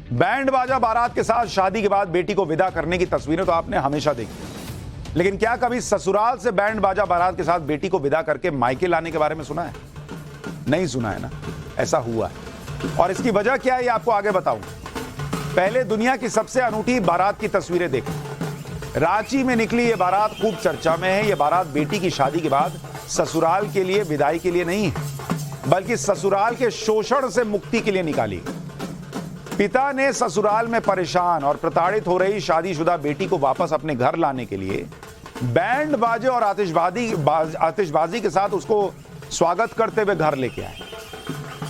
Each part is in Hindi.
बैंड बाजा बारात के साथ शादी के बाद बेटी को विदा करने की तस्वीरें तो आपने हमेशा देखी, लेकिन क्या कभी ससुराल से बैंड बाजा बारात के साथ बेटी को विदा करके मायके लाने के बारे में सुना है? नहीं सुना है ना। ऐसा हुआ है और इसकी वजह क्या है ये आपको आगे बताऊंगा। पहले दुनिया की सबसे अनूठी बारात की तस्वीरें देखें। रांची में निकली ये बारात खूब चर्चा में है। ये बारात बेटी की शादी के बाद ससुराल के लिए विदाई के लिए नहीं है, बल्कि ससुराल के शोषण से मुक्ति के लिए निकाली गई। पिता ने ससुराल में परेशान और प्रताड़ित हो रही शादीशुदा बेटी को वापस अपने घर लाने के लिए बैंड बाजे और आतिशबाजी के साथ उसको स्वागत करते हुए घर लेके आए।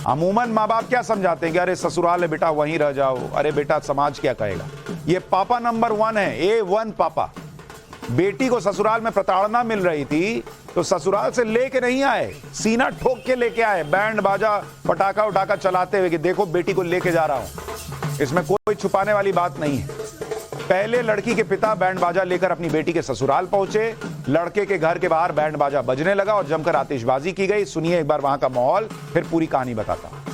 अमूमन माँ बाप क्या समझाते हैं कि अरे ससुराल है बेटा, वहीं रह जाओ, अरे बेटा समाज क्या कहेगा। ये पापा नंबर 1 है, A1 पापा। बेटी को ससुराल में प्रताड़ना मिल रही थी तो ससुराल से लेके नहीं आए, सीना ठोक के लेके आए, बैंड बाजा पटाखा उटाखा चलाते हुए कि देखो बेटी को लेके जा रहा हूं। इसमें कोई छुपाने वाली बात नहीं है। पहले लड़की के पिता बैंड बाजा लेकर अपनी बेटी के ससुराल पहुंचे। लड़के के घर के बाहर बैंड बाजा बजने लगा और जमकर आतिशबाजी की गई। सुनिए एक बार वहां का माहौल, फिर पूरी कहानी बताता हूं।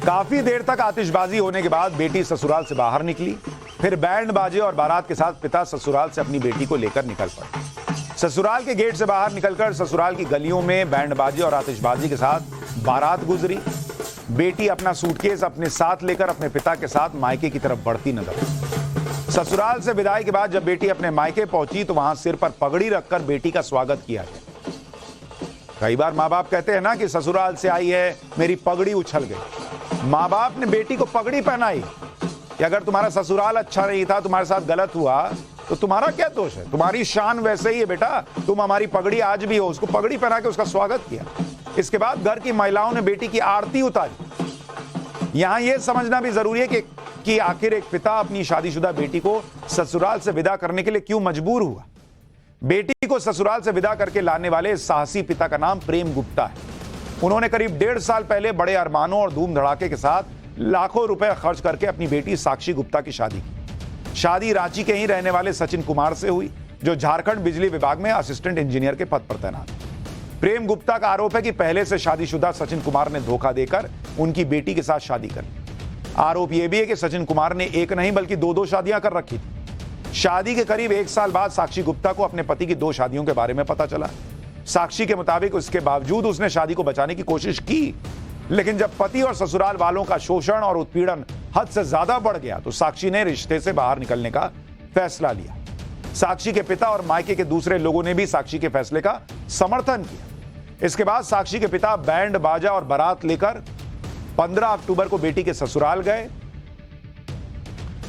काफी देर तक आतिशबाजी होने के बाद बेटी ससुराल से बाहर निकली। फिर बैंड बाजे और बारात के साथ पिता ससुराल से अपनी बेटी को लेकर निकल पड़े। ससुराल के गेट से बाहर निकलकर ससुराल की गलियों में बैंड बाजे और आतिशबाजी के साथ बारात गुजरी। बेटी अपना सूटकेस अपने साथ लेकर अपने पिता के साथ मायके की तरफ बढ़ती नजर आई। ससुराल से विदाई के बाद जब बेटी अपने मायके पहुंची तो वहां सिर पर पगड़ी रखकर बेटी का स्वागत किया गया। कई बार माँ बाप कहते हैं ना कि ससुराल से आई है, मेरी पगड़ी उछल गई। माँ बाप ने बेटी को पगड़ी पहनाई कि अगर तुम्हारा ससुराल अच्छा नहीं था, तुम्हारे साथ गलत हुआ, तो तुम्हारा क्या दोष है? तुम्हारी शान वैसे ही है बेटा, तुम हमारी पगड़ी आज भी हो। उसको पगड़ी पहना के उसका स्वागत किया। इसके बाद घर की महिलाओं ने बेटी की आरती उतारी। यहां यह समझना भी जरूरी है कि आखिर एक पिता अपनी शादीशुदा बेटी को ससुराल से विदा करने के लिए क्यों मजबूर हुआ। बेटी को ससुराल से विदा करके लाने वाले साहसी पिता का नाम प्रेम गुप्ता है। उन्होंने करीब 1.5 साल पहले बड़े अरमानों और धूम धड़ाके के साथ लाखों रुपए खर्च करके अपनी बेटी साक्षी गुप्ता की शादी की। शादी रांची के ही रहने वाले सचिन कुमार से हुई, जो झारखंड बिजली विभाग में असिस्टेंट इंजीनियर के पद पर तैनात है। प्रेम गुप्ता का आरोप है कि पहले से शादीशुदा सचिन कुमार ने धोखा देकर उनकी बेटी के साथ शादी कर ली। आरोप यह भी है कि सचिन कुमार ने एक नहीं बल्कि 2 शादियां कर रखी थी। शादी के करीब 1 साल बाद साक्षी गुप्ता को अपने पति की 2 शादियों के बारे में पता चला। साक्षी के मुताबिक उसके बावजूद उसने शादी को बचाने की कोशिश की, लेकिन जब पति और ससुराल वालों का शोषण और उत्पीड़न हद से ज्यादा बढ़ गया तो साक्षी ने रिश्ते से बाहर निकलने का फैसला लिया। साक्षी के पिता और मायके के दूसरे लोगों ने भी साक्षी के फैसले का समर्थन किया। इसके बाद साक्षी के पिता बैंड बाजा और बारात लेकर 15 अक्टूबर को बेटी के ससुराल गए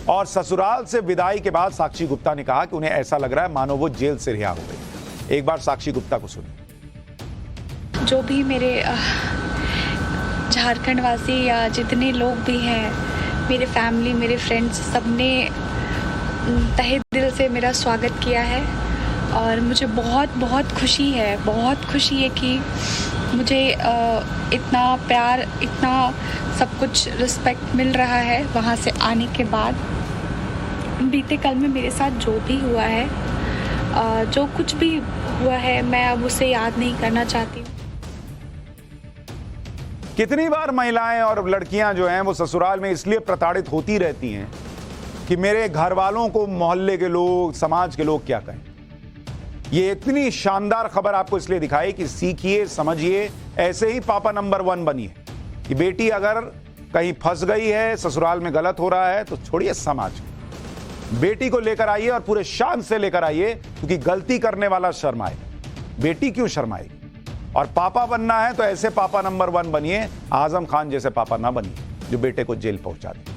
और ससुराल से विदाई के बाद साक्षी गुप्ता ने कहा कि उन्हें ऐसा लग रहा है मानो वो जेल से रिहा हो गई। एक बार साक्षी गुप्ता को सुनिए। जो भी मेरे झारखंड वासी या जितने लोग भी हैं, मेरे फैमिली, मेरे फ्रेंड्स, सबने तहे दिल से मेरा स्वागत किया है और मुझे बहुत बहुत खुशी है, बहुत खुशी है कि मुझे इतना प्यार, इतना सब कुछ रिस्पेक्ट मिल रहा है वहाँ से आने के बाद। बीते कल में मेरे साथ जो भी हुआ है, जो कुछ भी हुआ है, मैं अब उसे याद नहीं करना चाहती हूँ। कितनी बार महिलाएं और लड़कियां जो हैं वो ससुराल में इसलिए प्रताड़ित होती रहती हैं कि मेरे घर वालों को मोहल्ले के लोग, समाज के लोग क्या कहें। ये इतनी शानदार खबर आपको इसलिए दिखाई कि सीखिए, समझिए, ऐसे ही पापा नंबर 1 बनिए कि बेटी अगर कहीं फंस गई है, ससुराल में गलत हो रहा है, तो छोड़िए समाज, बेटी को लेकर आइए और पूरे शान से लेकर आइए, क्योंकि गलती करने वाला शर्माए, बेटी क्यों शर्माएगी। और पापा बनना है तो ऐसे पापा नंबर 1 बनिए, आजम खान जैसे पापा ना बनिए जो बेटे को जेल पहुंचा दे।